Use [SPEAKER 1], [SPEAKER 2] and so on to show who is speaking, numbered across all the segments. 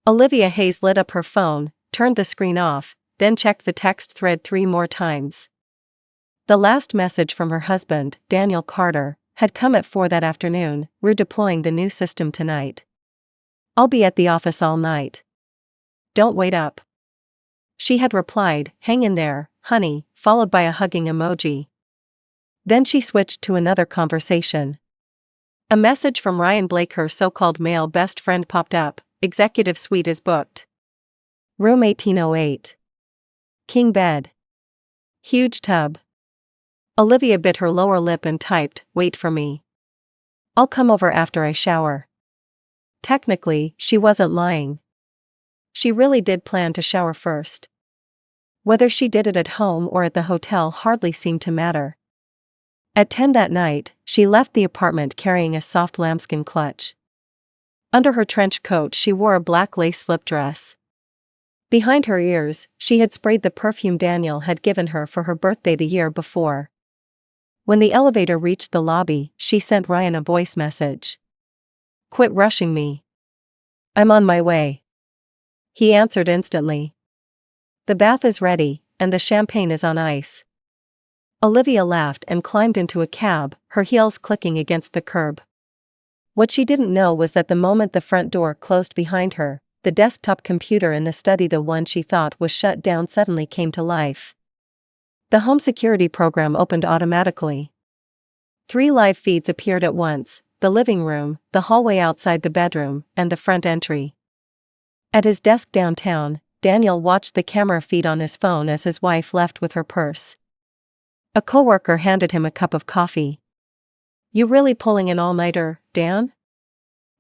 [SPEAKER 1] Olivia Hayes lit up her phone, turned the screen off, then checked the text thread 3 more times. The last message from her husband, Daniel Carter, had come at 4 that afternoon. "We're deploying the new system tonight. I'll be at the office all night. Don't wait up." She had replied, "Hang in there, honey," followed by a hugging emoji. Then she switched to another conversation. A message from Ryan Blake, her so-called male best friend, popped up. "Executive suite is booked. Room 1808. King bed. Huge tub." Olivia bit her lower lip and typed, "Wait for me. I'll come over after I shower." Technically, she wasn't lying. She really did plan to shower first. Whether she did it at home or at the hotel hardly seemed to matter. At 10 that night, she left the apartment carrying a soft lambskin clutch. Under her trench coat she wore a black lace slip dress. Behind her ears, she had sprayed the perfume Daniel had given her for her birthday the year before. When the elevator reached the lobby, she sent Ryan a voice message. "Quit rushing me. I'm on my way." He answered instantly. "The bath is ready, and the champagne is on ice." Olivia laughed and climbed into a cab, her heels clicking against the curb. What she didn't know was that the moment the front door closed behind her, the desktop computer in the study, the one she thought was shut down, suddenly came to life. The home security program opened automatically. 3 live feeds appeared at once: the living room, the hallway outside the bedroom, and the front entry. At his desk downtown, Daniel watched the camera feed on his phone as his wife left with her purse. A coworker handed him a cup of coffee. "You really pulling an all-nighter, Dan?"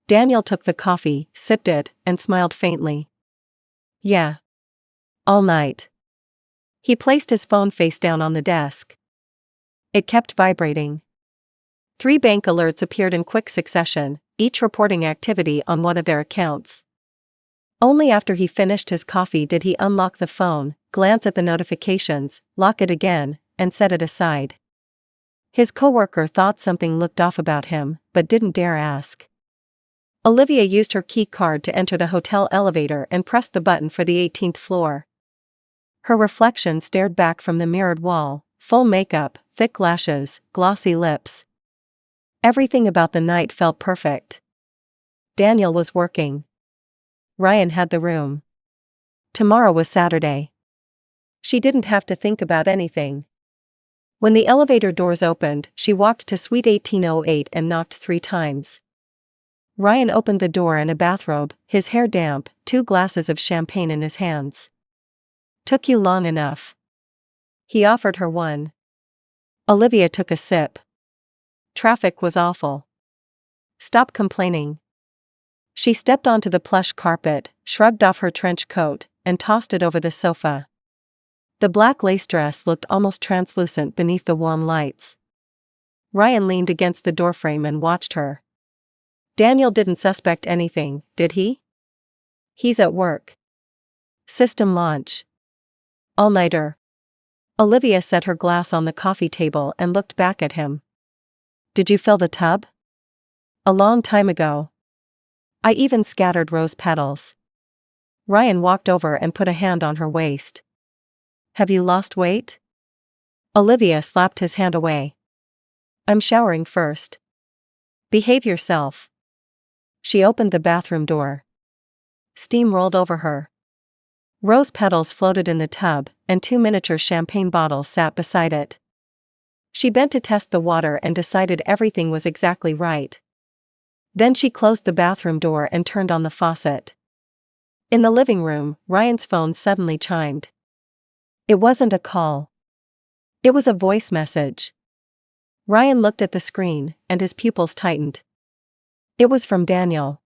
[SPEAKER 1] Daniel took the coffee, sipped it, and smiled faintly. "Yeah. All night." He placed his phone face down on the desk. It kept vibrating. 3 bank alerts appeared in quick succession, each reporting activity on one of their accounts. Only after he finished his coffee did he unlock the phone, glance at the notifications, lock it again, and set it aside. His coworker thought something looked off about him, but didn't dare ask. Olivia used her key card to enter the hotel elevator and pressed the button for the 18th floor. Her reflection stared back from the mirrored wall, full makeup, thick lashes, glossy lips. Everything about the night felt perfect. Daniel was working. Ryan had the room. Tomorrow was Saturday. She didn't have to think about anything. When the elevator doors opened, she walked to suite 1808 and knocked 3 times. Ryan opened the door in a bathrobe, his hair damp, 2 glasses of champagne in his hands. "Took you long enough." He offered her one. Olivia took a sip. "Traffic was awful." "Stop complaining." She stepped onto the plush carpet, shrugged off her trench coat, and tossed it over the sofa. The black lace dress looked almost translucent beneath the warm lights. Ryan leaned against the doorframe and watched her. Daniel didn't suspect anything, did he? "He's at work. System launch. All-nighter." Olivia set her glass on the coffee table and looked back at him. "Did you fill the tub?" "A long time ago. I even scattered rose petals." Ryan walked over and put a hand on her waist. "Have you lost weight?" Olivia slapped his hand away. "I'm showering first." "Behave yourself." She opened the bathroom door. Steam rolled over her. Rose petals floated in the tub, and 2 miniature champagne bottles sat beside it. She bent to test the water and decided everything was exactly right. Then she closed the bathroom door and turned on the faucet. In the living room, Ryan's phone suddenly chimed. It wasn't a call. It was a voice message. Ryan looked at the screen, and his pupils tightened. It was from Daniel.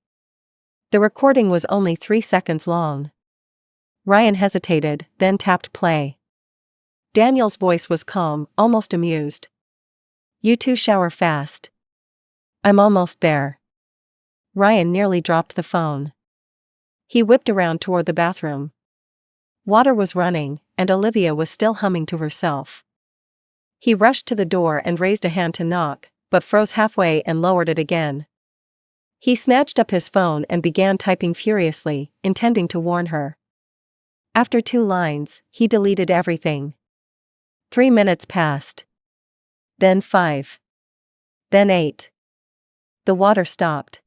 [SPEAKER 1] The recording was only 3 seconds long. Ryan hesitated, then tapped play. Daniel's voice was calm, almost amused. "You two shower fast." "I'm almost there." Ryan nearly dropped the phone. He whipped around toward the bathroom. Water was running, and Olivia was still humming to herself. He rushed to the door and raised a hand to knock, but froze halfway and lowered it again. He snatched up his phone and began typing furiously, intending to warn her. After 2 lines, he deleted everything. 3 minutes passed. Then 5. Then 8. The water stopped.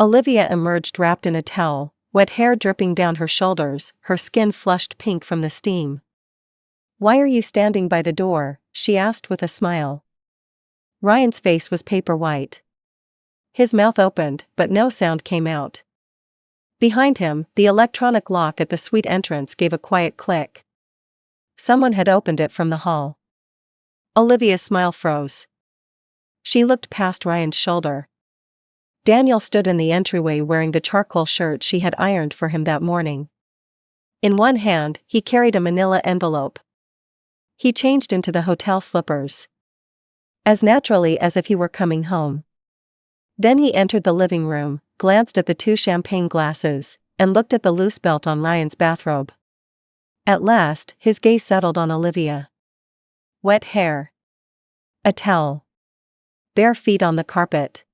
[SPEAKER 1] Olivia emerged wrapped in a towel, wet hair dripping down her shoulders, her skin flushed pink from the steam. "Why are you standing by the door?" she asked with a smile. Ryan's face was paper white. His mouth opened, but no sound came out. Behind him, the electronic lock at the suite entrance gave a quiet click. Someone had opened it from the hall. Olivia's smile froze. She looked past Ryan's shoulder. Daniel stood in the entryway wearing the charcoal shirt she had ironed for him that morning. In one hand, he carried a manila envelope. He changed into the hotel slippers, as naturally as if he were coming home. Then he entered the living room, glanced at the 2 champagne glasses, and looked at the loose belt on Ryan's bathrobe. At last, his gaze settled on Olivia. Wet hair. A towel. Bare feet on the carpet.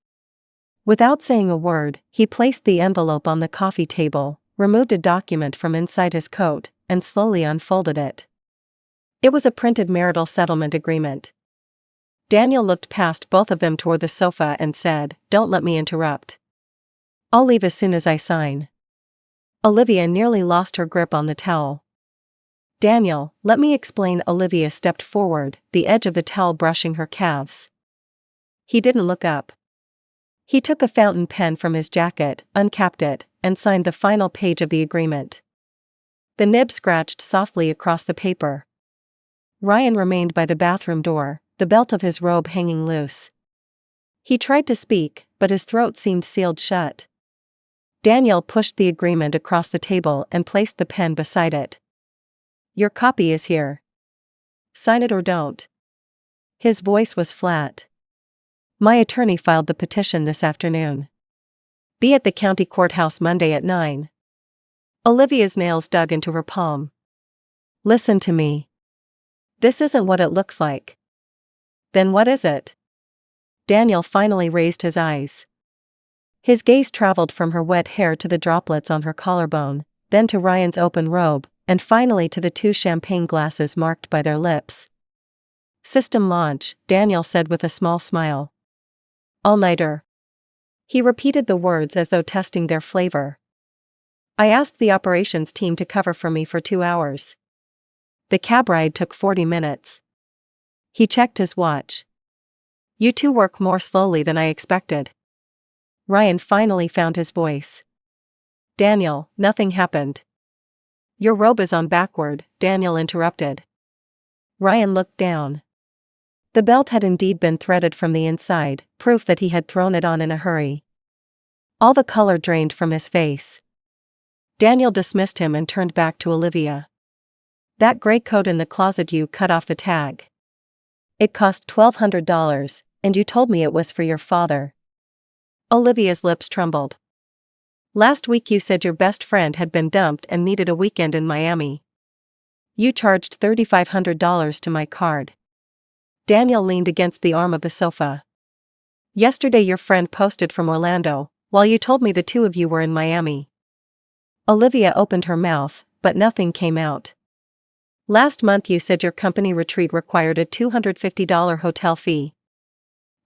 [SPEAKER 1] Without saying a word, he placed the envelope on the coffee table, removed a document from inside his coat, and slowly unfolded it. It was a printed marital settlement agreement. Daniel looked past both of them toward the sofa and said, "Don't let me interrupt. I'll leave as soon as I sign." Olivia nearly lost her grip on the towel. "Daniel, let me explain." Olivia stepped forward, the edge of the towel brushing her calves. He didn't look up. He took a fountain pen from his jacket, uncapped it, and signed the final page of the agreement. The nib scratched softly across the paper. Ryan remained by the bathroom door, the belt of his robe hanging loose. He tried to speak, but his throat seemed sealed shut. Daniel pushed the agreement across the table and placed the pen beside it. "Your copy is here. Sign it or don't." His voice was flat. "My attorney filed the petition this afternoon. Be at the county courthouse Monday at 9. Olivia's nails dug into her palm. "Listen to me. This isn't what it looks like." "Then what is it?" Daniel finally raised his eyes. His gaze traveled from her wet hair to the droplets on her collarbone, then to Ryan's open robe, and finally to the 2 champagne glasses marked by their lips. "System launch," Daniel said with a small smile. "All-nighter." He repeated the words as though testing their flavor. "I asked the operations team to cover for me for 2 hours. The cab ride took 40 minutes. He checked his watch. "You 2 work more slowly than I expected." Ryan finally found his voice. "Daniel, nothing happened." "Your robe is on backward," Daniel interrupted. Ryan looked down. The belt had indeed been threaded from the inside, proof that he had thrown it on in a hurry. All the color drained from his face. Daniel dismissed him and turned back to Olivia. "That gray coat in the closet, you cut off the tag. It cost $1,200, and you told me it was for your father." Olivia's lips trembled. "Last week you said your best friend had been dumped and needed a weekend in Miami. You charged $3,500 to my card." Daniel leaned against the arm of the sofa. "Yesterday your friend posted from Orlando, while you told me the 2 of you were in Miami." Olivia opened her mouth, but nothing came out. "Last month you said your company retreat required a $250 hotel fee."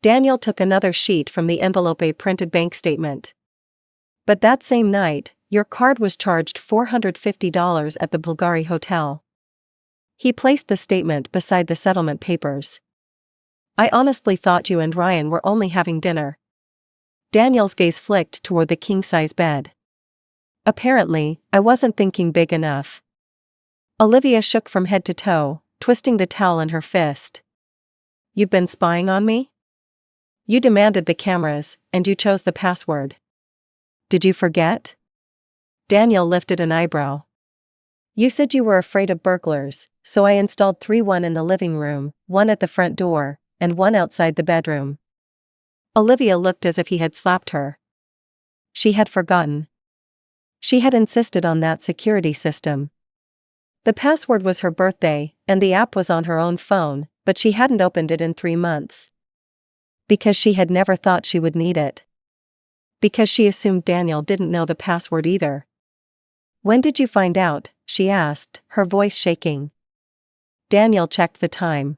[SPEAKER 1] Daniel took another sheet from the envelope, a printed bank statement. "But that same night, your card was charged $450 at the Bulgari Hotel." He placed the statement beside the settlement papers. "I honestly thought you and Ryan were only having dinner." Daniel's gaze flicked toward the king-size bed. "Apparently, I wasn't thinking big enough." Olivia shook from head to toe, twisting the towel in her fist. "You've been spying on me? You demanded the cameras, and you chose the password. Did you forget?" Daniel lifted an eyebrow. "You said you were afraid of burglars, so I installed 3, one in the living room, 1 at the front door, and 1 outside the bedroom." Olivia looked as if he had slapped her. She had forgotten. She had insisted on that security system. The password was her birthday, and the app was on her own phone, but she hadn't opened it in 3 months. Because she had never thought she would need it. Because she assumed Daniel didn't know the password either. "When did you find out?" she asked, her voice shaking. Daniel checked the time.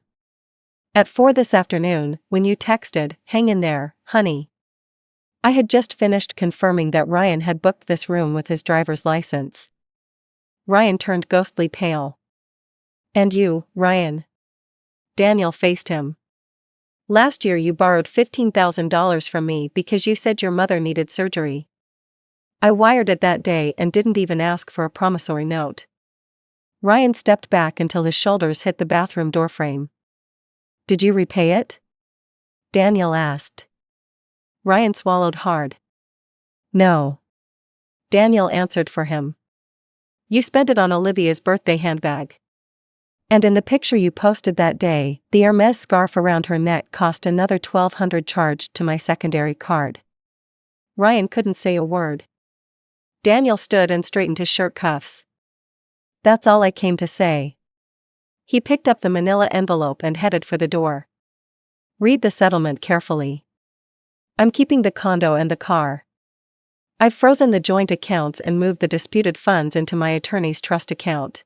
[SPEAKER 1] "At 4 this afternoon, when you texted, 'Hang in there, honey.' I had just finished confirming that Ryan had booked this room with his driver's license." Ryan turned ghostly pale. "And you, Ryan?" Daniel faced him. "Last year you borrowed $15,000 from me because you said your mother needed surgery. I wired it that day and didn't even ask for a promissory note." Ryan stepped back until his shoulders hit the bathroom doorframe. "Did you repay it?" Daniel asked. Ryan swallowed hard. "No." Daniel answered for him. "You spent it on Olivia's birthday handbag. And in the picture you posted that day, the Hermes scarf around her neck cost another $1,200 charged to my secondary card." Ryan couldn't say a word. Daniel stood and straightened his shirt cuffs. "That's all I came to say." He picked up the manila envelope and headed for the door. "Read the settlement carefully. I'm keeping the condo and the car. I've frozen the joint accounts and moved the disputed funds into my attorney's trust account.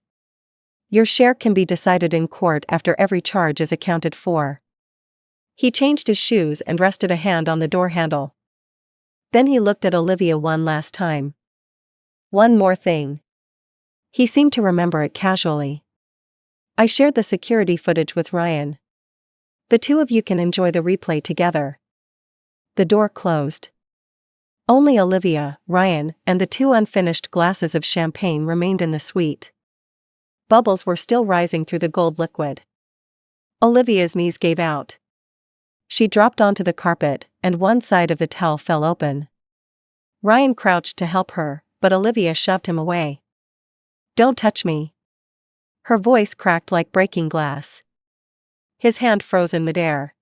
[SPEAKER 1] Your share can be decided in court after every charge is accounted for." He changed his shoes and rested a hand on the door handle. Then he looked at Olivia one last time. "One more thing." He seemed to remember it casually. "I shared the security footage with Ryan. The two of you can enjoy the replay together." The door closed. Only Olivia, Ryan, and the 2 unfinished glasses of champagne remained in the suite. Bubbles were still rising through the gold liquid. Olivia's knees gave out. She dropped onto the carpet, and one side of the towel fell open. Ryan crouched to help her, but Olivia shoved him away. "Don't touch me." Her voice cracked like breaking glass. His hand froze in midair.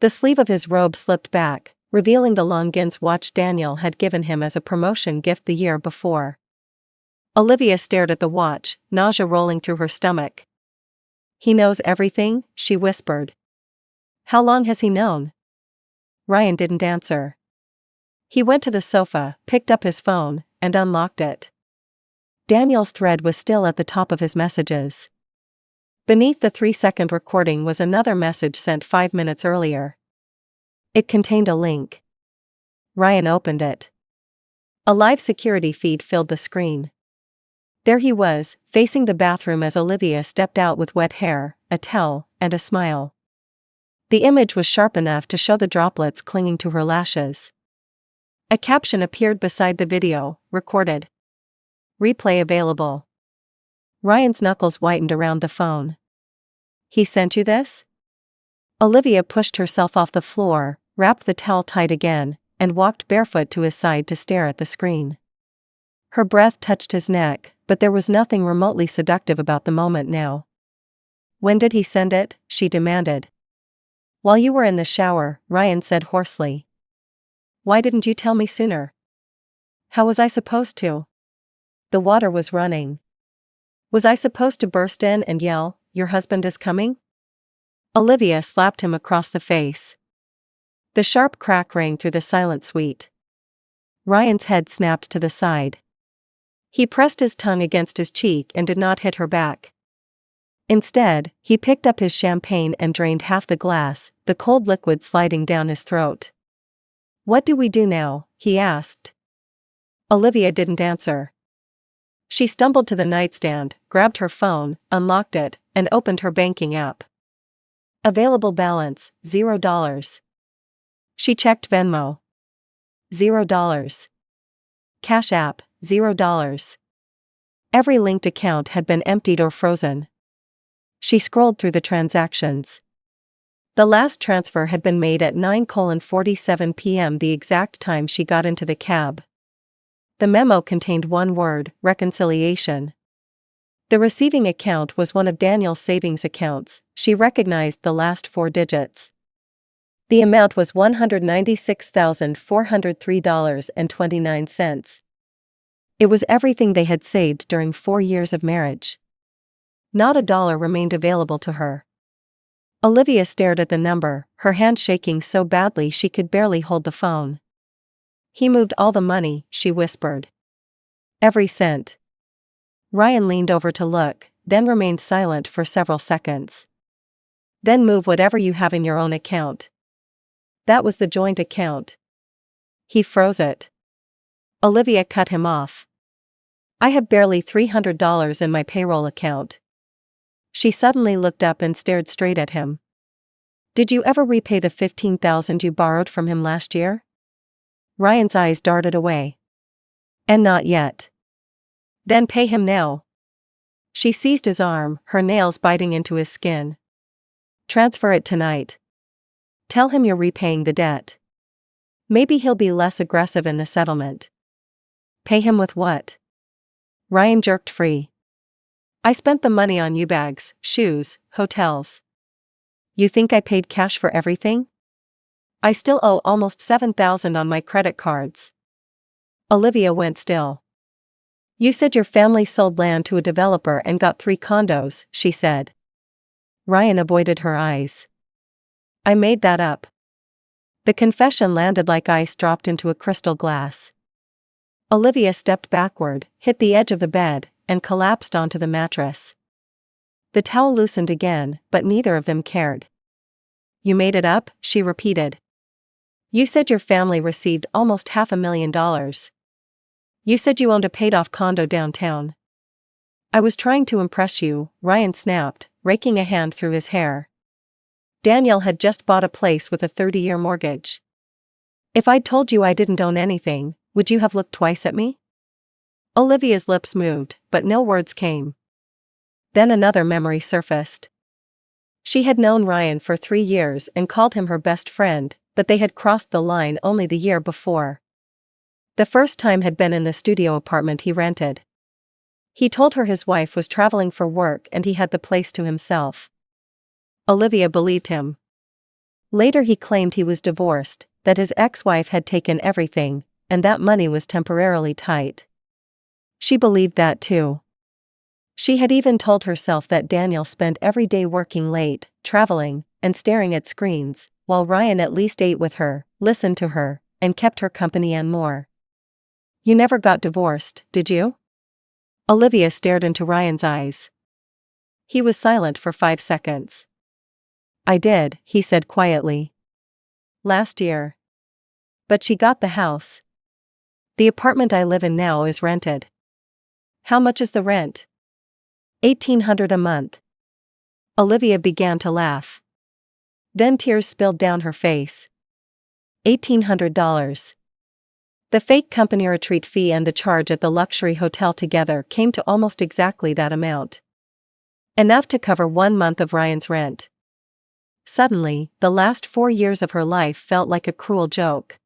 [SPEAKER 1] The sleeve of his robe slipped back, revealing the Longines watch Daniel had given him as a promotion gift the year before. Olivia stared at the watch, nausea rolling through her stomach. "He knows everything?" she whispered. "How long has he known?" Ryan didn't answer. He went to the sofa, picked up his phone, and unlocked it. Daniel's thread was still at the top of his messages. Beneath the 3-second recording was another message sent 5 minutes earlier. It contained a link. Ryan opened it. A live security feed filled the screen. There he was, facing the bathroom as Olivia stepped out with wet hair, a towel, and a smile. The image was sharp enough to show the droplets clinging to her lashes. A caption appeared beside the video, recorded. "Replay available." Ryan's knuckles whitened around the phone. "He sent you this?" Olivia pushed herself off the floor, wrapped the towel tight again, and walked barefoot to his side to stare at the screen. Her breath touched his neck, but there was nothing remotely seductive about the moment now. "When did he send it?" she demanded. "While you were in the shower," Ryan said hoarsely. "Why didn't you tell me sooner?" "How was I supposed to?" "The water was running." "Was I supposed to burst in and yell, 'Your husband is coming'?" Olivia slapped him across the face. The sharp crack rang through the silent suite. Ryan's head snapped to the side. He pressed his tongue against his cheek and did not hit her back. Instead, he picked up his champagne and drained half the glass, the cold liquid sliding down his throat. "What do we do now?" he asked. Olivia didn't answer. She stumbled to the nightstand, grabbed her phone, unlocked it, and opened her banking app. Available balance, $0. She checked Venmo. $0. Cash App, $0. Every linked account had been emptied or frozen. She scrolled through the transactions. The last transfer had been made at 9:47 p.m., the exact time she got into the cab. The memo contained one word: reconciliation. The receiving account was one of Daniel's savings accounts. She recognized the last 4 digits. The amount was $196,403.29. It was everything they had saved during 4 years of marriage. Not a dollar remained available to her. Olivia stared at the number, her hand shaking so badly she could barely hold the phone. He moved all the money, she whispered. Every cent. Ryan leaned over to look, then remained silent for several seconds. Then move whatever you have in your own account. That was the joint account. He froze it. Olivia cut him off. I have barely $300 in my payroll account. She suddenly looked up and stared straight at him. Did you ever repay the $15,000 you borrowed from him last year? Ryan's eyes darted away. And not yet. Then pay him now. She seized his arm, her nails biting into his skin. Transfer it tonight. Tell him you're repaying the debt. Maybe he'll be less aggressive in the settlement. Pay him with what? Ryan jerked free. I spent the money on U-bags, shoes, hotels. You think I paid cash for everything? I still owe almost $7,000 on my credit cards. Olivia went still. You said your family sold land to a developer and got 3 condos, she said. Ryan avoided her eyes. I made that up. The confession landed like ice dropped into a crystal glass. Olivia stepped backward, hit the edge of the bed, and collapsed onto the mattress. The towel loosened again, but neither of them cared. You made it up, she repeated. You said your family received almost $500,000. You said you owned a paid-off condo downtown. I was trying to impress you, Ryan snapped, raking a hand through his hair. Daniel had just bought a place with a 30-year mortgage. If I'd told you I didn't own anything, would you have looked twice at me? Olivia's lips moved, but no words came. Then another memory surfaced. She had known Ryan for 3 years and called him her best friend, but they had crossed the line only the year before. The first time had been in the studio apartment he rented. He told her his wife was traveling for work and he had the place to himself. Olivia believed him. Later he claimed he was divorced, that his ex-wife had taken everything, and that money was temporarily tight. She believed that too. She had even told herself that Daniel spent every day working late, traveling, and staring at screens, while Ryan at least ate with her, listened to her, and kept her company and more. You never got divorced, did you? Olivia stared into Ryan's eyes. He was silent for 5 seconds. I did, he said quietly. Last year. But she got the house. The apartment I live in now is rented. How much is the rent? $1,800 a month. Olivia began to laugh. Then tears spilled down her face. $1,800. The fake company retreat fee and the charge at the luxury hotel together came to almost exactly that amount. Enough to cover 1 month of Ryan's rent. Suddenly, the last 4 years of her life felt like a cruel joke.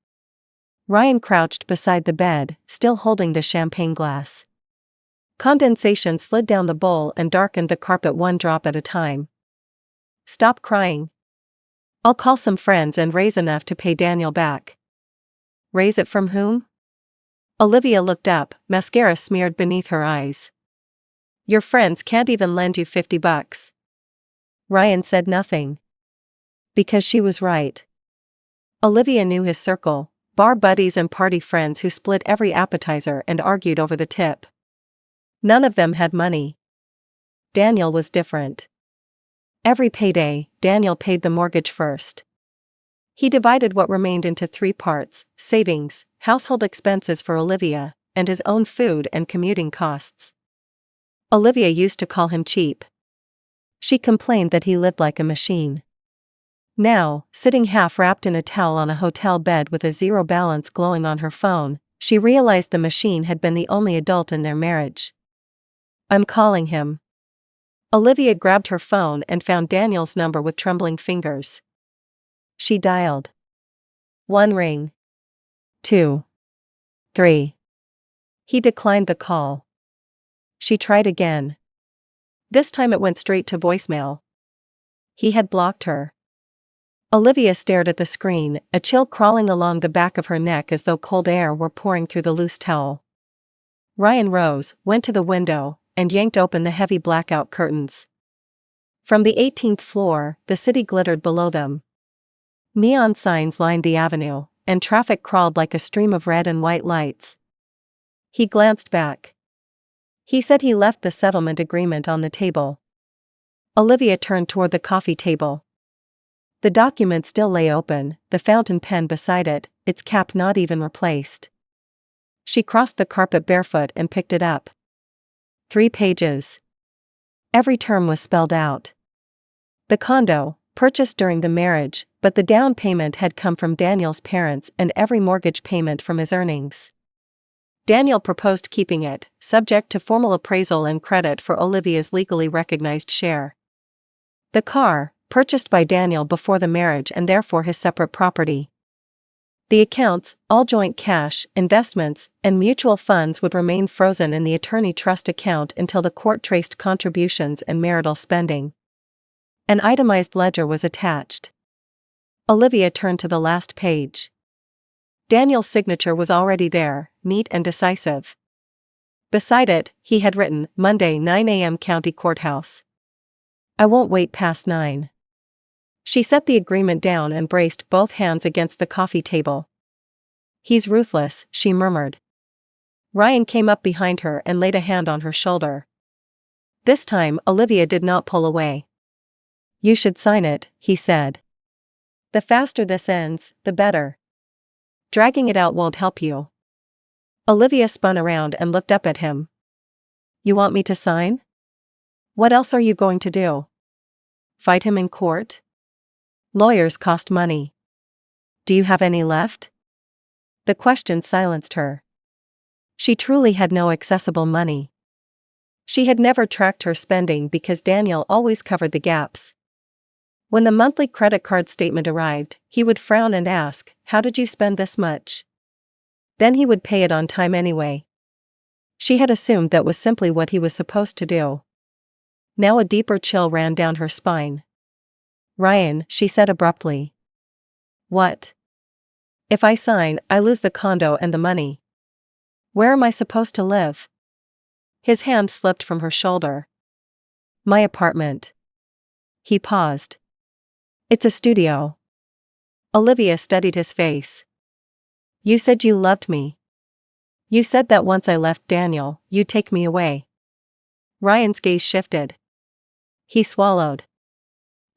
[SPEAKER 1] Ryan crouched beside the bed, still holding the champagne glass. Condensation slid down the bowl and darkened the carpet 1 drop at a time. Stop crying. I'll call some friends and raise enough to pay Daniel back. Raise it from whom? Olivia looked up, mascara smeared beneath her eyes. Your friends can't even lend you $50. Ryan said nothing. Because she was right. Olivia knew his circle, bar buddies and party friends who split every appetizer and argued over the tip. None of them had money. Daniel was different. Every payday, Daniel paid the mortgage first. He divided what remained into 3 parts: savings, household expenses for Olivia, and his own food and commuting costs. Olivia used to call him cheap. She complained that he lived like a machine. Now, sitting half-wrapped in a towel on a hotel bed with a zero balance glowing on her phone, she realized the machine had been the only adult in their marriage. I'm calling him. Olivia grabbed her phone and found Daniel's number with trembling fingers. She dialed. 1 ring. 2. 3. He declined the call. She tried again. This time it went straight to voicemail. He had blocked her. Olivia stared at the screen, a chill crawling along the back of her neck as though cold air were pouring through the loose towel. Ryan rose, went to the window, and yanked open the heavy blackout curtains. From the 18th floor, the city glittered below them. Neon signs lined the avenue, and traffic crawled like a stream of red and white lights. He glanced back. He said he left the settlement agreement on the table. Olivia turned toward the coffee table. The document still lay open, the fountain pen beside it, its cap not even replaced. She crossed the carpet barefoot and picked it up. 3 pages. Every term was spelled out. The condo, purchased during the marriage, but the down payment had come from Daniel's parents and every mortgage payment from his earnings. Daniel proposed keeping it, subject to formal appraisal and credit for Olivia's legally recognized share. The car, purchased by Daniel before the marriage and therefore his separate property. The accounts, all joint cash, investments, and mutual funds would remain frozen in the attorney trust account until the court traced contributions and marital spending. An itemized ledger was attached. Olivia turned to the last page. Daniel's signature was already there, neat and decisive. Beside it, he had written, Monday 9 a.m. County Courthouse. I won't wait past 9. She set the agreement down and braced both hands against the coffee table. He's ruthless, she murmured. Ryan came up behind her and laid a hand on her shoulder. This time, Olivia did not pull away. You should sign it, he said. The faster this ends, the better. Dragging it out won't help you. Olivia spun around and looked up at him. You want me to sign? What else are you going to do? Fight him in court? Lawyers cost money. Do you have any left? The question silenced her. She truly had no accessible money. She had never tracked her spending because Daniel always covered the gaps. When the monthly credit card statement arrived, he would frown and ask, How did you spend this much? Then he would pay it on time anyway. She had assumed that was simply what he was supposed to do. Now a deeper chill ran down her spine. Ryan, she said abruptly. What? If I sign, I lose the condo and the money. Where am I supposed to live? His hand slipped from her shoulder. My apartment. He paused. It's a studio. Olivia studied his face. You said you loved me. You said that once I left Daniel, you'd take me away. Ryan's gaze shifted. He swallowed.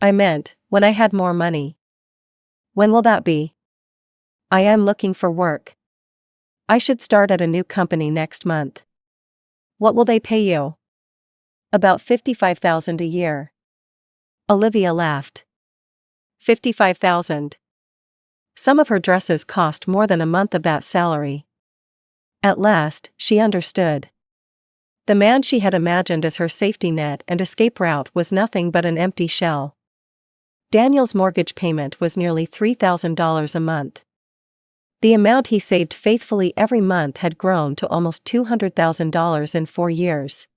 [SPEAKER 1] I meant, when I had more money. When will that be? I am looking for work. I should start at a new company next month. What will they pay you? About $55,000 a year. Olivia laughed. $55,000. Some of her dresses cost more than a month of that salary. At last, she understood. The man she had imagined as her safety net and escape route was nothing but an empty shell. Daniel's mortgage payment was nearly $3,000 a month. The amount he saved faithfully every month had grown to almost $200,000 in 4 years.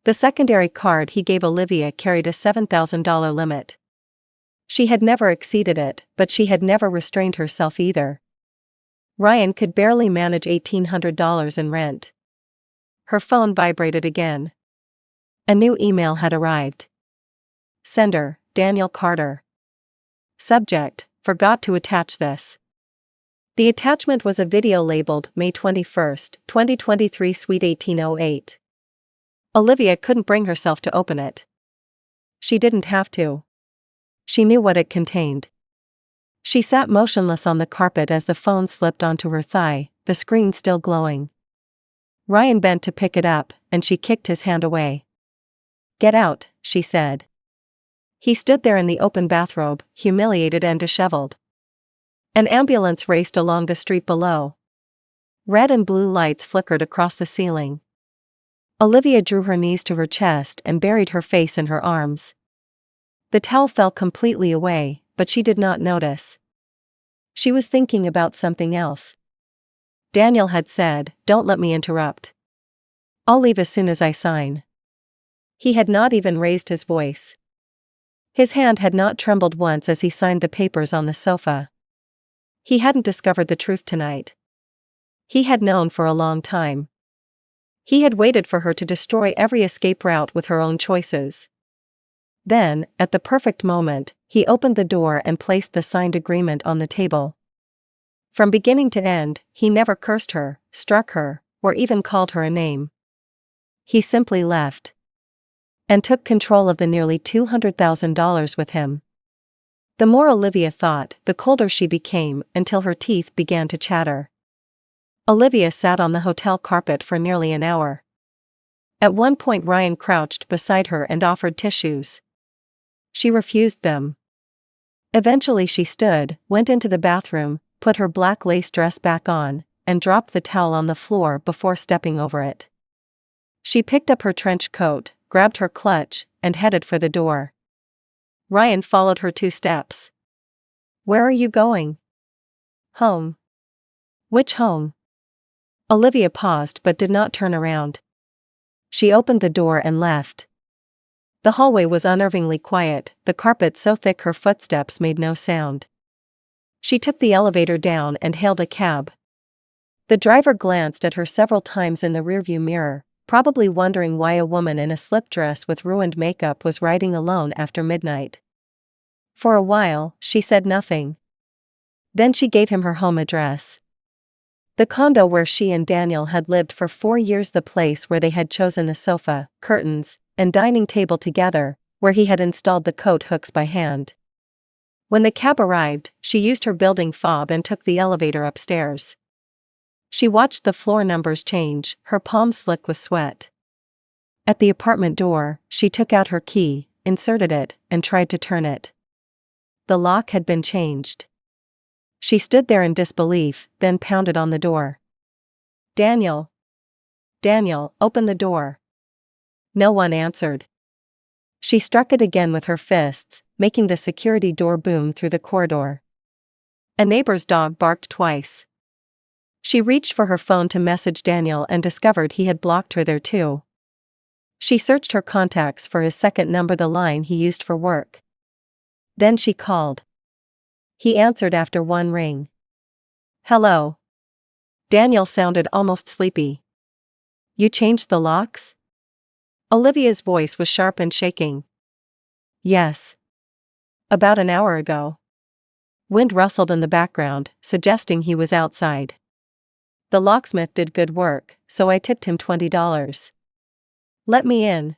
[SPEAKER 1] The secondary card he gave Olivia carried a $7,000 limit. She had never exceeded it, but she had never restrained herself either. Ryan could barely manage $1,800 in rent. Her phone vibrated again. A new email had arrived. Sender, Daniel Carter. Subject, forgot to attach this. The attachment was a video labeled May 21, 2023 Suite 1808. Olivia couldn't bring herself to open it. She didn't have to. She knew what it contained. She sat motionless on the carpet as the phone slipped onto her thigh, the screen still glowing. Ryan bent to pick it up, and she kicked his hand away. Get out, she said. He stood there in the open bathrobe, humiliated and disheveled. An ambulance raced along the street below. Red and blue lights flickered across the ceiling. Olivia drew her knees to her chest and buried her face in her arms. The towel fell completely away, but she did not notice. She was thinking about something else. Daniel had said, Don't let me interrupt. I'll leave as soon as I sign. He had not even raised his voice. His hand had not trembled once as he signed the papers on the sofa. He hadn't discovered the truth tonight. He had known for a long time. He had waited for her to destroy every escape route with her own choices. Then, at the perfect moment, he opened the door and placed the signed agreement on the table. From beginning to end, he never cursed her, struck her, or even called her a name. He simply left. And took control of the nearly $200,000 with him. The more Olivia thought, the colder she became, until her teeth began to chatter. Olivia sat on the hotel carpet for nearly an hour. At one point Ryan crouched beside her and offered tissues. She refused them. Eventually she stood, went into the bathroom, put her black lace dress back on, and dropped the towel on the floor before stepping over it. She picked up her trench coat, grabbed her clutch, and headed for the door. Ryan followed her 2 steps. "Where are you going?" "Home." "Which home?" Olivia paused but did not turn around. She opened the door and left. The hallway was unnervingly quiet, the carpet so thick her footsteps made no sound. She took the elevator down and hailed a cab. The driver glanced at her several times in the rearview mirror, probably wondering why a woman in a slip dress with ruined makeup was riding alone after midnight. For a while, she said nothing. Then she gave him her home address. The condo where she and Daniel had lived for 4 years, the place where they had chosen the sofa, curtains, and dining table together, where he had installed the coat hooks by hand. When the cab arrived, she used her building fob and took the elevator upstairs. She watched the floor numbers change, her palms slick with sweat. At the apartment door, she took out her key, inserted it, and tried to turn it. The lock had been changed. She stood there in disbelief, then pounded on the door. "Daniel! Daniel, open the door!" No one answered. She struck it again with her fists, making the security door boom through the corridor. A neighbor's dog barked twice. She reached for her phone to message Daniel and discovered he had blocked her there too. She searched her contacts for his second number, the line he used for work. Then she called. He answered after one ring. "Hello." Daniel sounded almost sleepy. "You changed the locks?" Olivia's voice was sharp and shaking. "Yes. About an hour ago." Wind rustled in the background, suggesting he was outside. "The locksmith did good work, so I tipped him $20. Let me in.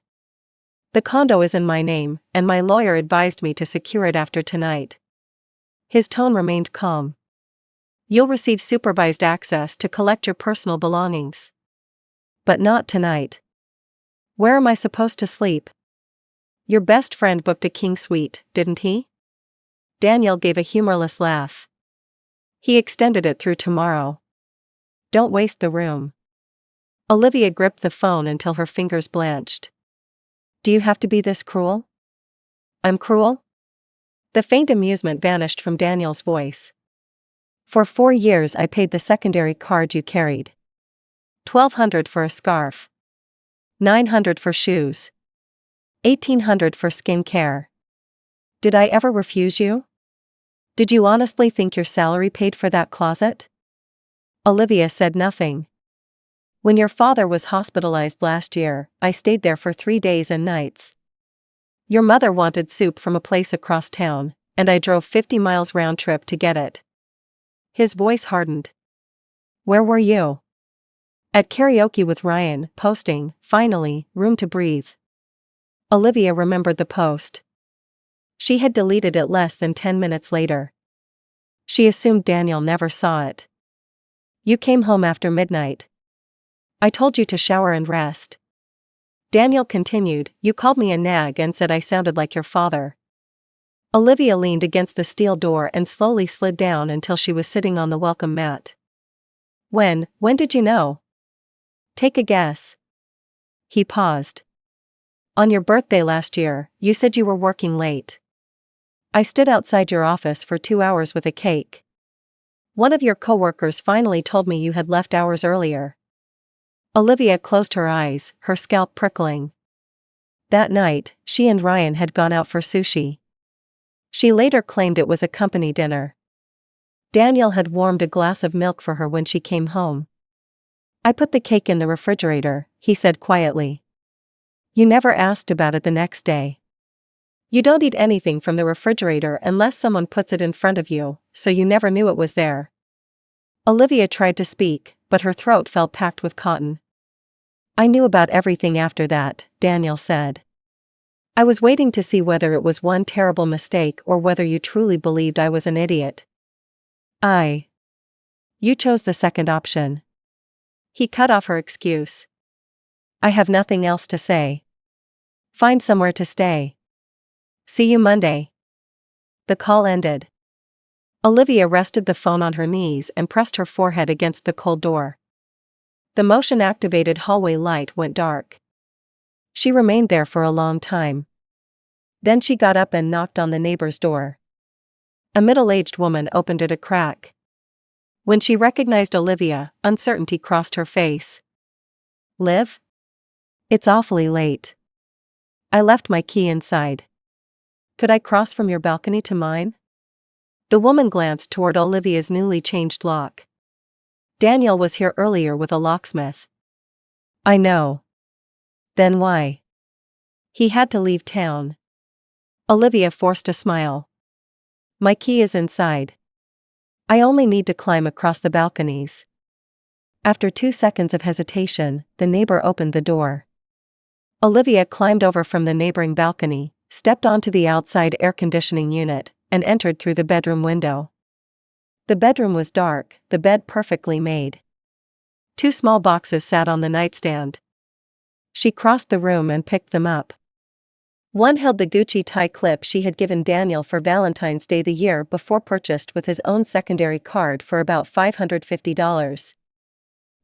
[SPEAKER 1] The condo is in my name, and my lawyer advised me to secure it after tonight." His tone remained calm. "You'll receive supervised access to collect your personal belongings. But not tonight." "Where am I supposed to sleep?" "Your best friend booked a king suite, didn't he?" Daniel gave a humorless laugh. "He extended it through tomorrow. Don't waste the room." Olivia gripped the phone until her fingers blanched. "Do you have to be this cruel?" "I'm cruel?" The faint amusement vanished from Daniel's voice. "For 4 years I paid the secondary card you carried. $1,200 for a scarf. $900 for shoes. $1,800 for skin care. Did I ever refuse you? Did you honestly think your salary paid for that closet?" Olivia said nothing. "When your father was hospitalized last year, I stayed there for 3 days and nights. Your mother wanted soup from a place across town, and I drove 50 miles round trip to get it." His voice hardened. "Where were you?" "At karaoke with Ryan, posting, finally, Room to Breathe." Olivia remembered the post. She had deleted it less than 10 minutes later. She assumed Daniel never saw it. "You came home after midnight. I told you to shower and rest." Daniel continued, "You called me a nag and said I sounded like your father." Olivia leaned against the steel door and slowly slid down until she was sitting on the welcome mat. When did you know?" "Take a guess." He paused. "On your birthday last year, you said you were working late. I stood outside your office for 2 hours with a cake. One of your coworkers finally told me you had left hours earlier." Olivia closed her eyes, her scalp prickling. That night, she and Ryan had gone out for sushi. She later claimed it was a company dinner. Daniel had warmed a glass of milk for her when she came home. "I put the cake in the refrigerator," he said quietly. "You never asked about it the next day. You don't eat anything from the refrigerator unless someone puts it in front of you, so you never knew it was there." Olivia tried to speak, but her throat felt packed with cotton. I knew about everything after that, Daniel said. I was waiting to see whether it was one terrible mistake or whether you truly believed I was an idiot. You chose the second option. He cut off her excuse. I have nothing else to say. Find somewhere to stay. See you Monday. The call ended. Olivia rested the phone on her knees and pressed her forehead against the cold door. The motion-activated hallway light went dark. She remained there for a long time. Then she got up and knocked on the neighbor's door. A middle-aged woman opened it a crack. When she recognized Olivia, uncertainty crossed her face. Liv? It's awfully late. I left my key inside. Could I cross from your balcony to mine? The woman glanced toward Olivia's newly changed lock. Daniel was here earlier with a locksmith. I know. Then why? He had to leave town. Olivia forced a smile. My key is inside. I only need to climb across the balconies. After 2 seconds of hesitation, the neighbor opened the door. Olivia climbed over from the neighboring balcony, stepped onto the outside air conditioning unit, and entered through the bedroom window. The bedroom was dark, the bed perfectly made. 2 small boxes sat on the nightstand. She crossed the room and picked them up. One held the Gucci tie clip she had given Daniel for Valentine's Day the year before, purchased with his own secondary card for about $550.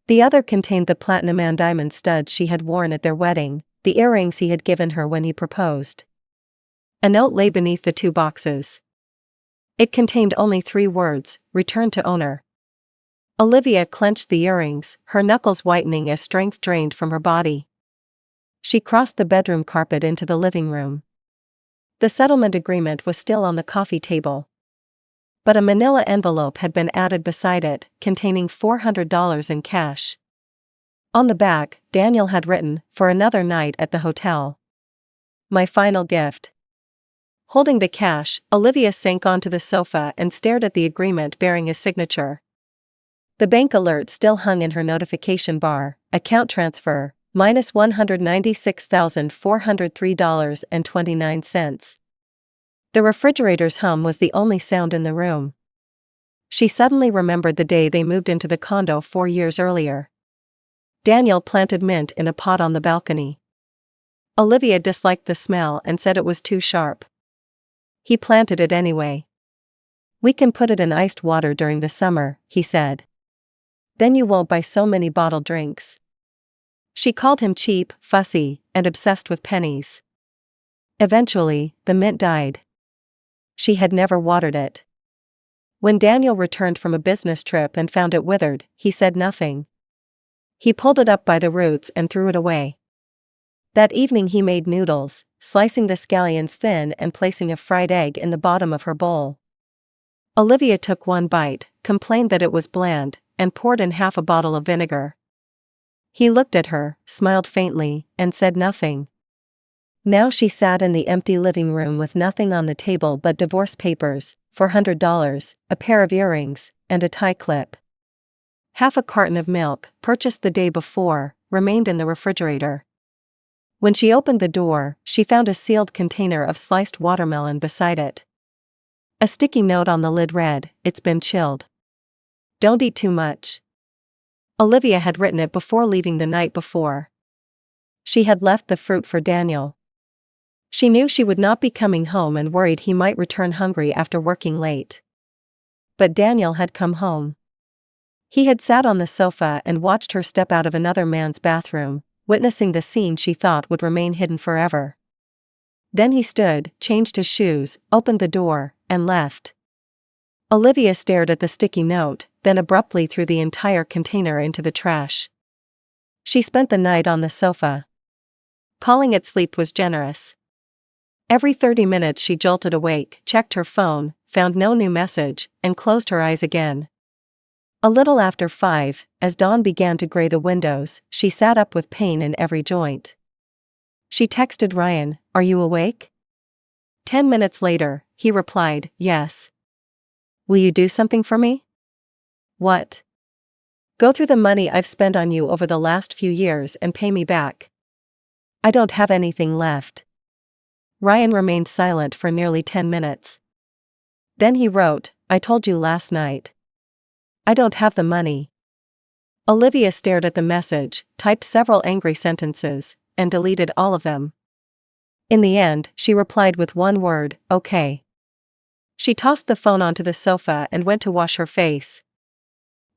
[SPEAKER 1] The other contained the platinum and diamond studs she had worn at their wedding, the earrings he had given her when he proposed. A note lay beneath the 2 boxes. It contained only 3 words, "Return to owner." Olivia clenched the earrings, her knuckles whitening as strength drained from her body. She crossed the bedroom carpet into the living room. The settlement agreement was still on the coffee table. But a manila envelope had been added beside it, containing $400 in cash. On the back, Daniel had written, "For another night at the hotel. My final gift." Holding the cash, Olivia sank onto the sofa and stared at the agreement bearing his signature. The bank alert still hung in her notification bar, account transfer, minus $196,403.29. The refrigerator's hum was the only sound in the room. She suddenly remembered the day they moved into the condo 4 years earlier. Daniel planted mint in a pot on the balcony. Olivia disliked the smell and said it was too sharp. He planted it anyway. We can put it in iced water during the summer, he said. Then you won't buy so many bottled drinks. She called him cheap, fussy, and obsessed with pennies. Eventually, the mint died. She had never watered it. When Daniel returned from a business trip and found it withered, he said nothing. He pulled it up by the roots and threw it away. That evening he made noodles, slicing the scallions thin and placing a fried egg in the bottom of her bowl. Olivia took one bite, complained that it was bland, and poured in half a bottle of vinegar. He looked at her, smiled faintly, and said nothing. Now she sat in the empty living room with nothing on the table but divorce papers, $400, a pair of earrings, and a tie clip. Half a carton of milk, purchased the day before, remained in the refrigerator. When she opened the door, she found a sealed container of sliced watermelon beside it. A sticky note on the lid read, "It's been chilled. Don't eat too much." Olivia had written it before leaving the night before. She had left the fruit for Daniel. She knew she would not be coming home and worried he might return hungry after working late. But Daniel had come home. He had sat on the sofa and watched her step out of another man's bathroom, witnessing the scene she thought would remain hidden forever. Then he stood, changed his shoes, opened the door, and left. Olivia stared at the sticky note, then abruptly threw the entire container into the trash. She spent the night on the sofa. Calling it sleep was generous. Every 30 minutes she jolted awake, checked her phone, found no new message, and closed her eyes again. A little after 5, as dawn began to gray the windows, she sat up with pain in every joint. She texted Ryan, "Are you awake?" 10 minutes later, he replied, "Yes." "Will you do something for me?" "What?" Go through the money I've spent on you over the last few years and pay me back. I don't have anything left. Ryan remained silent for nearly 10 minutes. Then he wrote, I told you last night. I don't have the money. Olivia stared at the message, typed several angry sentences, and deleted all of them. In the end, she replied with one word, okay. She tossed the phone onto the sofa and went to wash her face.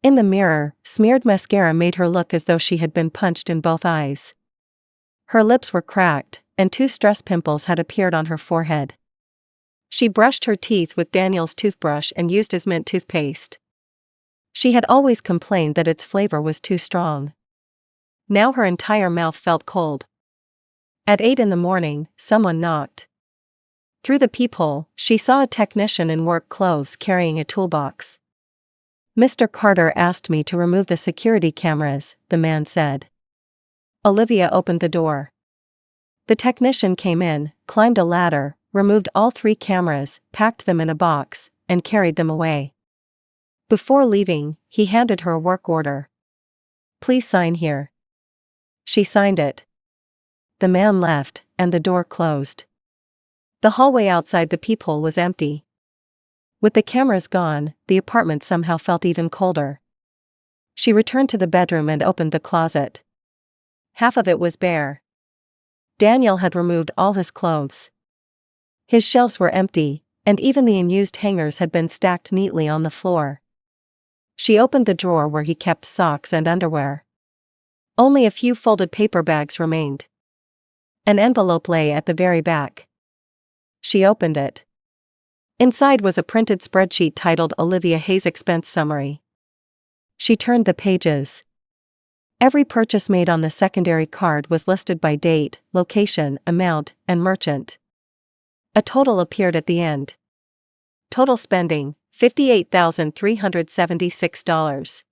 [SPEAKER 1] In the mirror, smeared mascara made her look as though she had been punched in both eyes. Her lips were cracked, and 2 stress pimples had appeared on her forehead. She brushed her teeth with Daniel's toothbrush and used his mint toothpaste. She had always complained that its flavor was too strong. Now her entire mouth felt cold. At 8 in the morning, someone knocked. Through the peephole, she saw a technician in work clothes carrying a toolbox. Mr. Carter asked me to remove the security cameras, the man said. Olivia opened the door. The technician came in, climbed a ladder, removed all 3 cameras, packed them in a box, and carried them away. Before leaving, he handed her a work order. Please sign here. She signed it. The man left, and the door closed. The hallway outside the peephole was empty. With the cameras gone, the apartment somehow felt even colder. She returned to the bedroom and opened the closet. Half of it was bare. Daniel had removed all his clothes. His shelves were empty, and even the unused hangers had been stacked neatly on the floor. She opened the drawer where he kept socks and underwear. Only a few folded paper bags remained. An envelope lay at the very back. She opened it. Inside was a printed spreadsheet titled Olivia Hayes Expense Summary. She turned the pages. Every purchase made on the secondary card was listed by date, location, amount, and merchant. A total appeared at the end. Total spending, $58,376.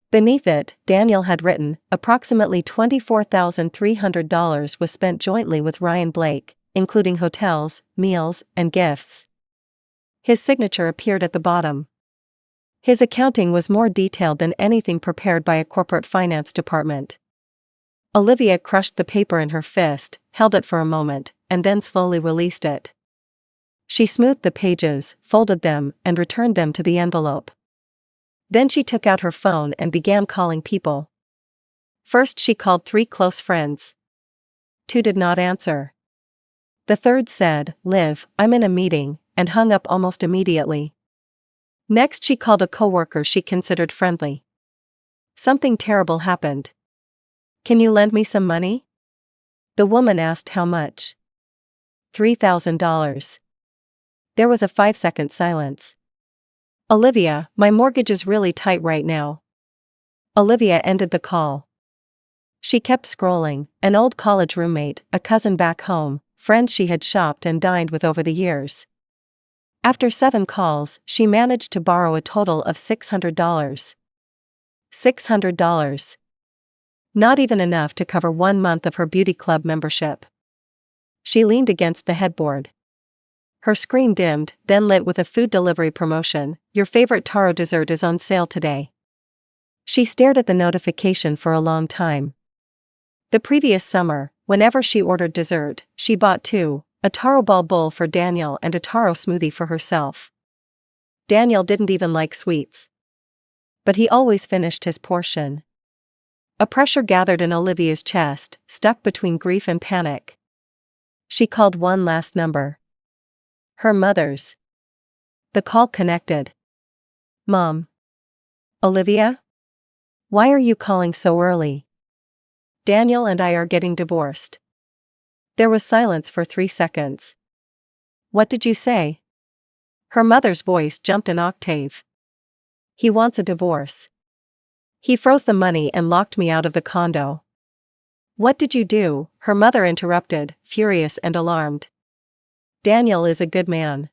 [SPEAKER 1] Beneath it, Daniel had written, approximately $24,300 was spent jointly with Ryan Blake, including hotels, meals, and gifts. His signature appeared at the bottom. His accounting was more detailed than anything prepared by a corporate finance department. Olivia crushed the paper in her fist, held it for a moment, and then slowly released it. She smoothed the pages, folded them, and returned them to the envelope. Then she took out her phone and began calling people. First she called 3 close friends. 2 did not answer. The third said, Liv, I'm in a meeting, and hung up almost immediately. Next she called a coworker she considered friendly. Something terrible happened. Can you lend me some money? The woman asked how much. $3,000. There was a 5-second silence. Olivia, my mortgage is really tight right now. Olivia ended the call. She kept scrolling, an old college roommate, a cousin back home, friends she had shopped and dined with over the years. After 7 calls, she managed to borrow a total of $600. $600. Not even enough to cover 1 month of her beauty club membership. She leaned against the headboard. Her screen dimmed, then lit with a food delivery promotion. Your favorite taro dessert is on sale today. She stared at the notification for a long time. The previous summer, whenever she ordered dessert, she bought 2, a taro ball bowl for Daniel and a taro smoothie for herself. Daniel didn't even like sweets. But he always finished his portion. A pressure gathered in Olivia's chest, stuck between grief and panic. She called one last number. Her mother's. The call connected. Mom. Olivia? Why are you calling so early? Daniel and I are getting divorced. There was silence for 3 seconds. What did you say? Her mother's voice jumped an octave. He wants a divorce. He froze the money and locked me out of the condo. What did you do? Her mother interrupted, furious and alarmed. Daniel is a good man.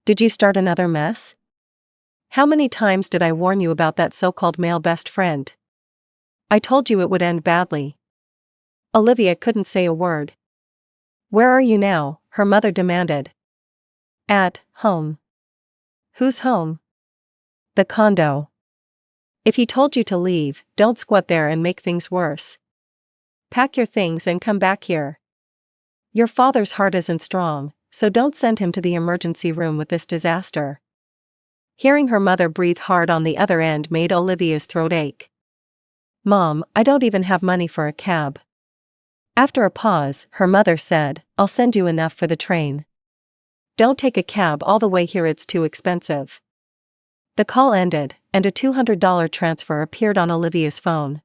[SPEAKER 1] Did you start another mess? How many times did I warn you about that so-called male best friend? I told you it would end badly. Olivia couldn't say a word. Where are you now? Her mother demanded. At home. Who's home? The condo. If he told you to leave, don't squat there and make things worse. Pack your things and come back here. Your father's heart isn't strong, so don't send him to the emergency room with this disaster." Hearing her mother breathe hard on the other end made Olivia's throat ache. "Mom, I don't even have money for a cab." After a pause, her mother said, "I'll send you enough for the train. Don't take a cab all the way here, it's too expensive." The call ended, and a $200 transfer appeared on Olivia's phone.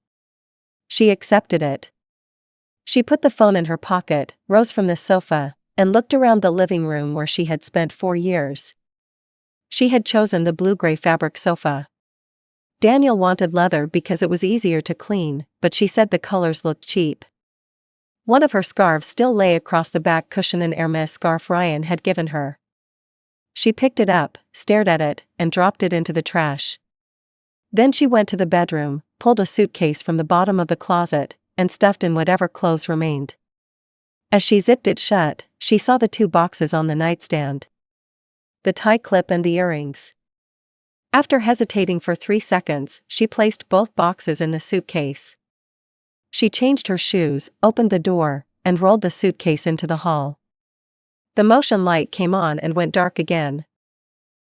[SPEAKER 1] She accepted it. She put the phone in her pocket, rose from the sofa, and looked around the living room where she had spent 4 years. She had chosen the blue-gray fabric sofa. Daniel wanted leather because it was easier to clean, but she said the colors looked cheap. One of her scarves still lay across the back cushion, an Hermes scarf Ryan had given her. She picked it up, stared at it, and dropped it into the trash. Then she went to the bedroom, pulled a suitcase from the bottom of the closet, and stuffed in whatever clothes remained. As she zipped it shut, she saw the 2 boxes on the nightstand. The tie clip and the earrings. After hesitating for 3 seconds, she placed both boxes in the suitcase. She changed her shoes, opened the door, and rolled the suitcase into the hall. The motion light came on and went dark again.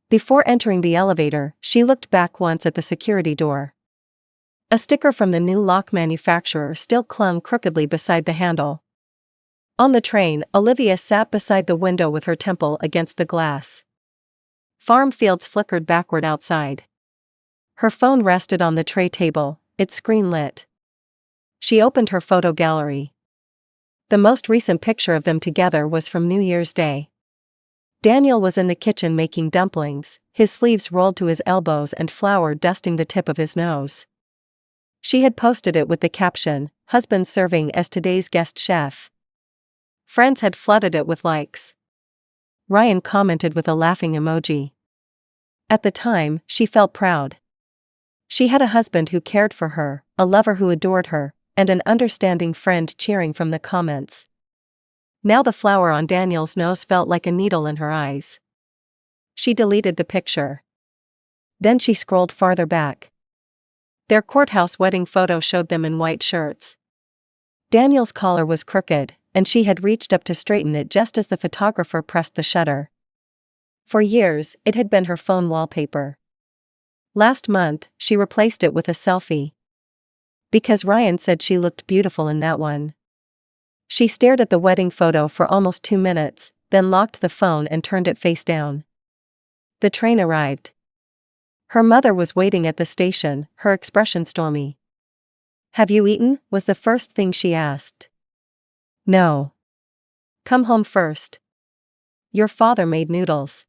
[SPEAKER 1] Before entering the elevator, she looked back once at the security door. A sticker from the new lock manufacturer still clung crookedly beside the handle. On the train, Olivia sat beside the window with her temple against the glass. Farm fields flickered backward outside. Her phone rested on the tray table, its screen lit. She opened her photo gallery. The most recent picture of them together was from New Year's Day. Daniel was in the kitchen making dumplings, his sleeves rolled to his elbows and flour dusting the tip of his nose. She had posted it with the caption, "Husband serving as today's guest chef." Friends had flooded it with likes. Ryan commented with a laughing emoji. At the time, she felt proud. She had a husband who cared for her, a lover who adored her, and an understanding friend cheering from the comments. Now the flour on Daniel's nose felt like a needle in her eyes. She deleted the picture. Then she scrolled farther back. Their courthouse wedding photo showed them in white shirts. Daniel's collar was crooked, and she had reached up to straighten it just as the photographer pressed the shutter. For years, it had been her phone wallpaper. Last month, she replaced it with a selfie. Because Ryan said she looked beautiful in that one. She stared at the wedding photo for almost 2 minutes, then locked the phone and turned it face down. The train arrived. Her mother was waiting at the station, her expression stormy. "Have you eaten?" was the first thing she asked. "No. Come home first. Your father made noodles."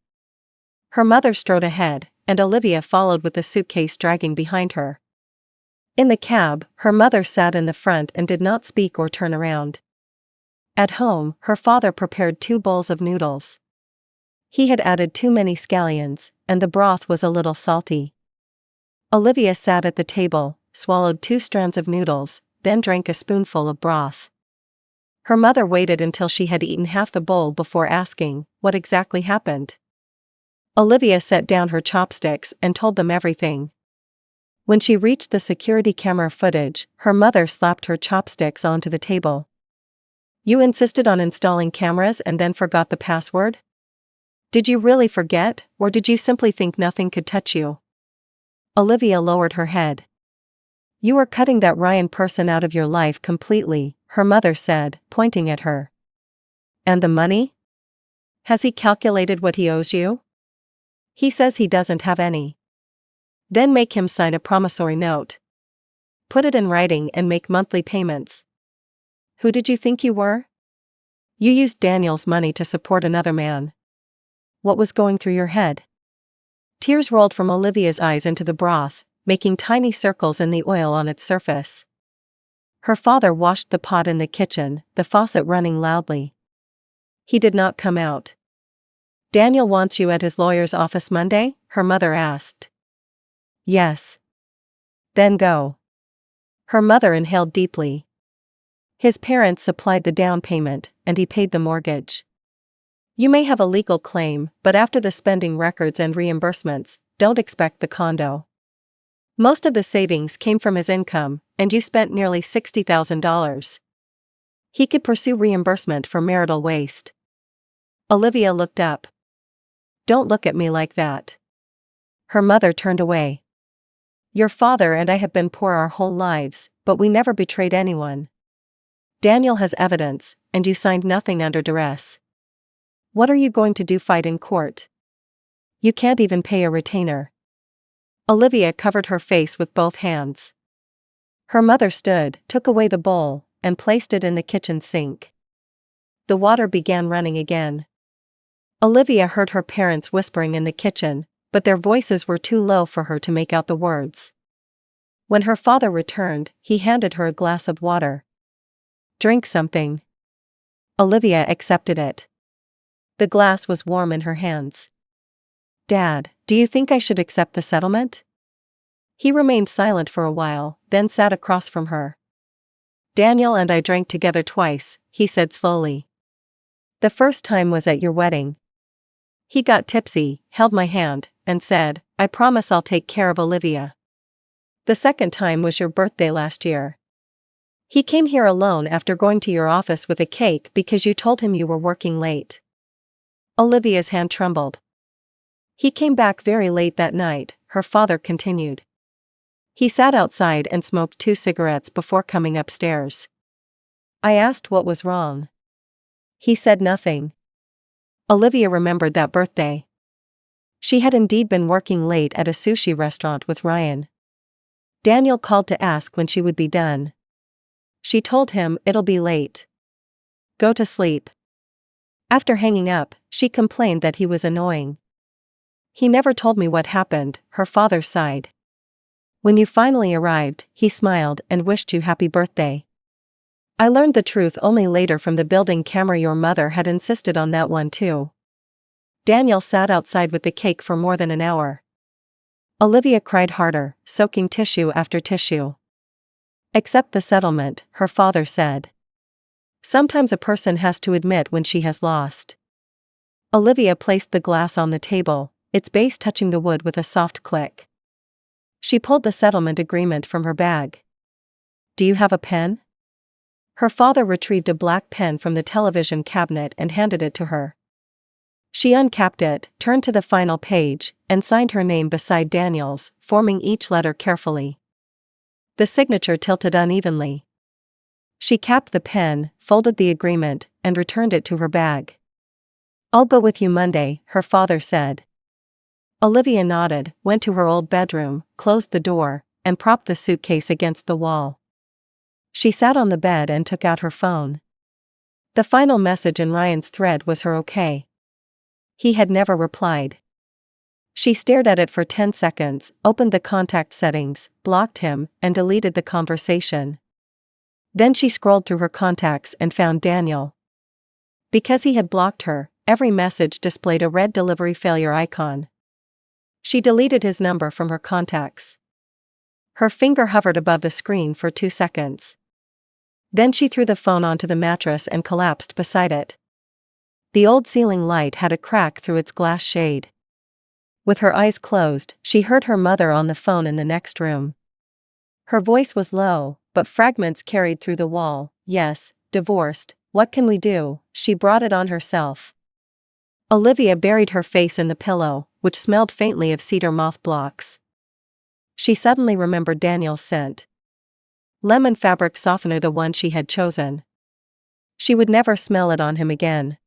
[SPEAKER 1] Her mother strode ahead, and Olivia followed with the suitcase dragging behind her. In the cab, her mother sat in the front and did not speak or turn around. At home, her father prepared 2 bowls of noodles. He had added too many scallions, and the broth was a little salty. Olivia sat at the table, swallowed 2 strands of noodles, then drank a spoonful of broth. Her mother waited until she had eaten half the bowl before asking, what exactly happened? Olivia set down her chopsticks and told them everything. When she reached the security camera footage, her mother slapped her chopsticks onto the table. "You insisted on installing cameras and then forgot the password? Did you really forget, or did you simply think nothing could touch you?" Olivia lowered her head. "You are cutting that Ryan person out of your life completely," her mother said, pointing at her. "And the money? Has he calculated what he owes you?" "He says he doesn't have any." "Then make him sign a promissory note. Put it in writing and make monthly payments. Who did you think you were? You used Daniel's money to support another man. What was going through your head?" Tears rolled from Olivia's eyes into the broth, making tiny circles in the oil on its surface. Her father washed the pot in the kitchen, the faucet running loudly. "He did not come out." "Daniel wants you at his lawyer's office Monday?" her mother asked. "Yes." "Then go." Her mother inhaled deeply. His parents supplied the down payment, and he paid the mortgage. You may have a legal claim, but after the spending records and reimbursements, don't expect the condo. Most of the savings came from his income, and you spent nearly $60,000. He could pursue reimbursement for marital waste. Olivia looked up. Don't look at me like that. Her mother turned away. Your father and I have been poor our whole lives, but we never betrayed anyone. Daniel has evidence, and you signed nothing under duress. What are you going to do, fight in court? You can't even pay a retainer. Olivia covered her face with both hands. Her mother stood, took away the bowl, and placed it in the kitchen sink. The water began running again. Olivia heard her parents whispering in the kitchen, but their voices were too low for her to make out the words. When her father returned, he handed her a glass of water. Drink something. Olivia accepted it. The glass was warm in her hands. Dad, do you think I should accept the settlement? He remained silent for a while, then sat across from her. Daniel and I drank together twice, he said slowly. The first time was at your wedding. He got tipsy, held my hand, and said, I promise I'll take care of Olivia. The second time was your birthday last year. He came here alone after going to your office with a cake because you told him you were working late. Olivia's hand trembled. He came back very late that night, her father continued. He sat outside and smoked 2 cigarettes before coming upstairs. I asked what was wrong. He said nothing. Olivia remembered that birthday. She had indeed been working late at a sushi restaurant with Ryan. Daniel called to ask when she would be done. She told him, it'll be late. Go to sleep. After hanging up, she complained that he was annoying. He never told me what happened, her father sighed. When you finally arrived, he smiled and wished you happy birthday. I learned the truth only later from the building camera. Your mother had insisted on that one too. Daniel sat outside with the cake for more than an hour. Olivia cried harder, soaking tissue after tissue. Accept the settlement, her father said. Sometimes a person has to admit when she has lost. Olivia placed the glass on the table, its base touching the wood with a soft click. She pulled the settlement agreement from her bag. Do you have a pen? Her father retrieved a black pen from the television cabinet and handed it to her. She uncapped it, turned to the final page, and signed her name beside Daniel's, forming each letter carefully. The signature tilted unevenly. She capped the pen, folded the agreement, and returned it to her bag. I'll go with you Monday, her father said. Olivia nodded, went to her old bedroom, closed the door, and propped the suitcase against the wall. She sat on the bed and took out her phone. The final message in Ryan's thread was her okay. He had never replied. She stared at it for 10 seconds, opened the contact settings, blocked him, and deleted the conversation. Then she scrolled through her contacts and found Daniel. Because he had blocked her, every message displayed a red delivery failure icon. She deleted his number from her contacts. Her finger hovered above the screen for 2 seconds. Then she threw the phone onto the mattress and collapsed beside it. The old ceiling light had a crack through its glass shade. With her eyes closed, she heard her mother on the phone in the next room. Her voice was low, but fragments carried through the wall. Yes, divorced, what can we do? She brought it on herself. Olivia buried her face in the pillow, which smelled faintly of cedar moth blocks. She suddenly remembered Daniel's scent. Lemon fabric softener, the one she had chosen. She would never smell it on him again.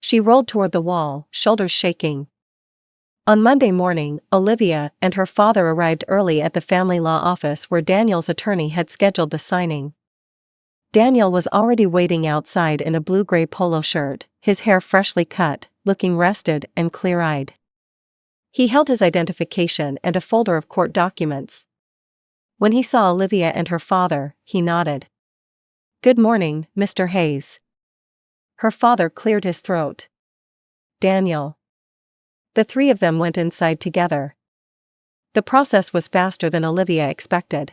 [SPEAKER 1] She rolled toward the wall, shoulders shaking. On Monday morning, Olivia and her father arrived early at the family law office where Daniel's attorney had scheduled the signing. Daniel was already waiting outside in a blue-gray polo shirt, his hair freshly cut, looking rested and clear-eyed. He held his identification and a folder of court documents. When he saw Olivia and her father, he nodded. Good morning, Mr. Hayes. Her father cleared his throat. Daniel. The three of them went inside together. The process was faster than Olivia expected.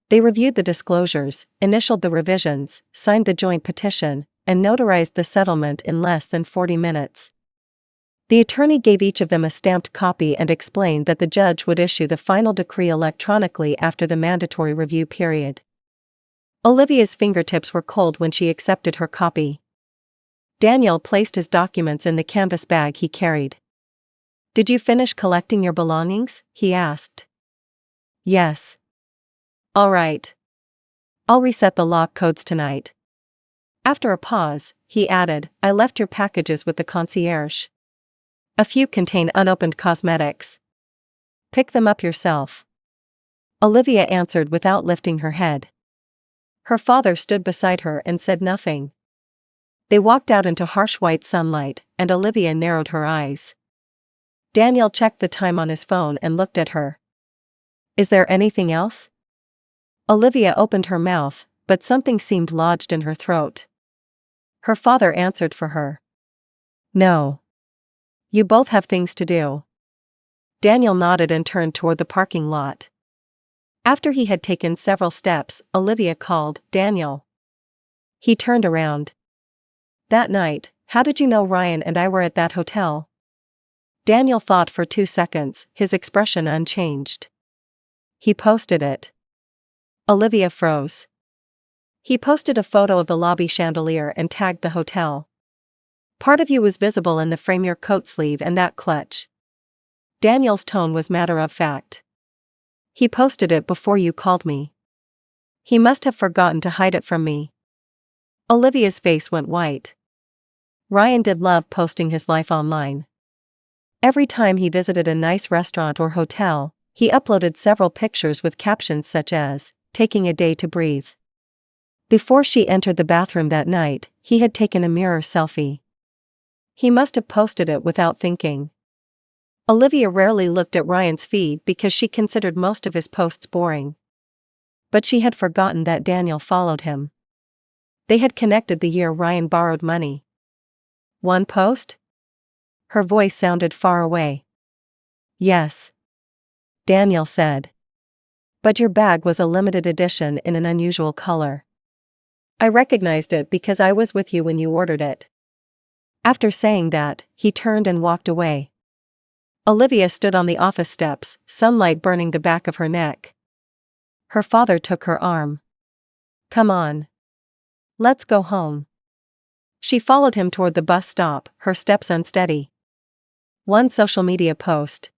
[SPEAKER 1] They reviewed the disclosures, initialed the revisions, signed the joint petition, and notarized the settlement in less than 40 minutes. The attorney gave each of them a stamped copy and explained that the judge would issue the final decree electronically after the mandatory review period. Olivia's fingertips were cold when she accepted her copy. Daniel placed his documents in the canvas bag he carried. "Did you finish collecting your belongings?" he asked. "Yes." "All right. I'll reset the lock codes tonight." After a pause, he added, "I left your packages with the concierge. A few contain unopened cosmetics. Pick them up yourself." Olivia answered without lifting her head. Her father stood beside her and said nothing. They walked out into harsh white sunlight, and Olivia narrowed her eyes. Daniel checked the time on his phone and looked at her. "Is there anything else?" Olivia opened her mouth, but something seemed lodged in her throat. Her father answered for her. "No. You both have things to do." Daniel nodded and turned toward the parking lot. After he had taken several steps, Olivia called, "Daniel." He turned around. "That night, how did you know Ryan and I were at that hotel?" Daniel thought for 2 seconds, his expression unchanged. "He posted it." Olivia froze. "He posted a photo of the lobby chandelier and tagged the hotel. Part of you was visible in the frame, your coat sleeve and that clutch." Daniel's tone was matter-of-fact. "He posted it before you called me. He must have forgotten to hide it from me." Olivia's face went white. Ryan did love posting his life online. Every time he visited a nice restaurant or hotel, he uploaded several pictures with captions such as, "Taking a day to breathe." Before she entered the bathroom that night, he had taken a mirror selfie. He must have posted it without thinking. Olivia rarely looked at Ryan's feed because she considered most of his posts boring. But she had forgotten that Daniel followed him. They had connected the year Ryan borrowed money. "One post?" Her voice sounded far away. "Yes," Daniel said. "But your bag was a limited edition in an unusual color. I recognized it because I was with you when you ordered it." After saying that, he turned and walked away. Olivia stood on the office steps, sunlight burning the back of her neck. Her father took her arm. "Come on. Let's go home." She followed him toward the bus stop, her steps unsteady. One social media post.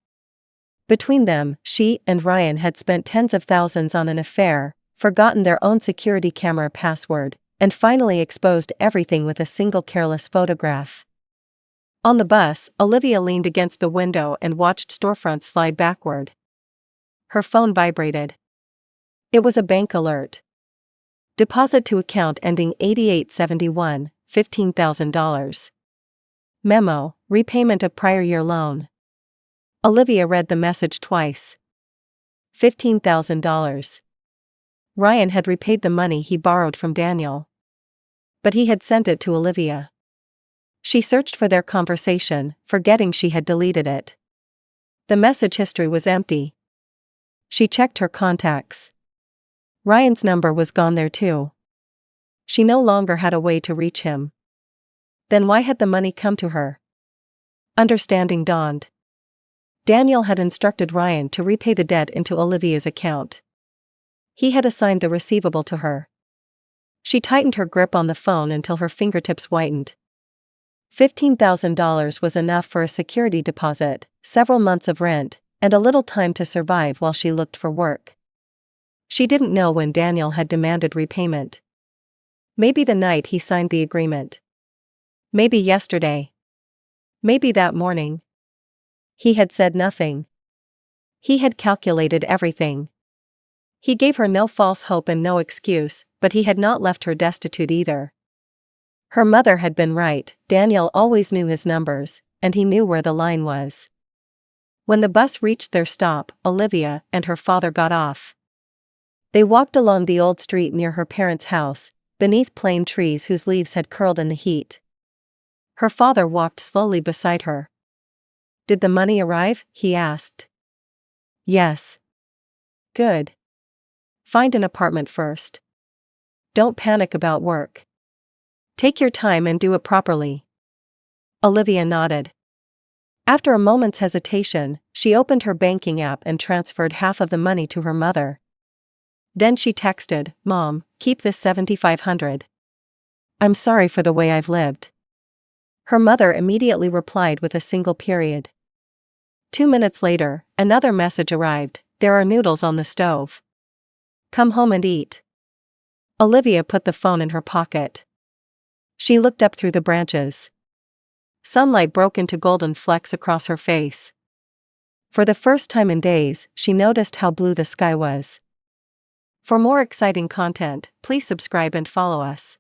[SPEAKER 1] Between them, she and Ryan had spent tens of thousands on an affair, forgotten their own security camera password, and finally exposed everything with a single careless photograph. On the bus, Olivia leaned against the window and watched storefronts slide backward. Her phone vibrated. It was a bank alert. Deposit to account ending 8871, $15,000. Memo, repayment of prior year loan. Olivia read the message twice. $15,000. Ryan had repaid the money he borrowed from Daniel. But he had sent it to Olivia. She searched for their conversation, forgetting she had deleted it. The message history was empty. She checked her contacts. Ryan's number was gone there too. She no longer had a way to reach him. Then why had the money come to her? Understanding dawned. Daniel had instructed Ryan to repay the debt into Olivia's account. He had assigned the receivable to her. She tightened her grip on the phone until her fingertips whitened. $15,000 was enough for a security deposit, several months of rent, and a little time to survive while she looked for work. She didn't know when Daniel had demanded repayment. Maybe the night he signed the agreement. Maybe yesterday. Maybe that morning. He had said nothing. He had calculated everything. He gave her no false hope and no excuse, but he had not left her destitute either. Her mother had been right, Daniel always knew his numbers, and he knew where the line was. When the bus reached their stop, Olivia and her father got off. They walked along the old street near her parents' house, beneath plane trees whose leaves had curled in the heat. Her father walked slowly beside her. "Did the money arrive?" he asked. "Yes." "Good. Find an apartment first. Don't panic about work. Take your time and do it properly." Olivia nodded. After a moment's hesitation, she opened her banking app and transferred half of the money to her mother. Then she texted, "Mom, keep this $7,500. I'm sorry for the way I've lived." Her mother immediately replied with a single period. 2 minutes later, another message arrived, "There are noodles on the stove. Come home and eat." Olivia put the phone in her pocket. She looked up through the branches. Sunlight broke into golden flecks across her face. For the first time in days, she noticed how blue the sky was. For more exciting content, please subscribe and follow us.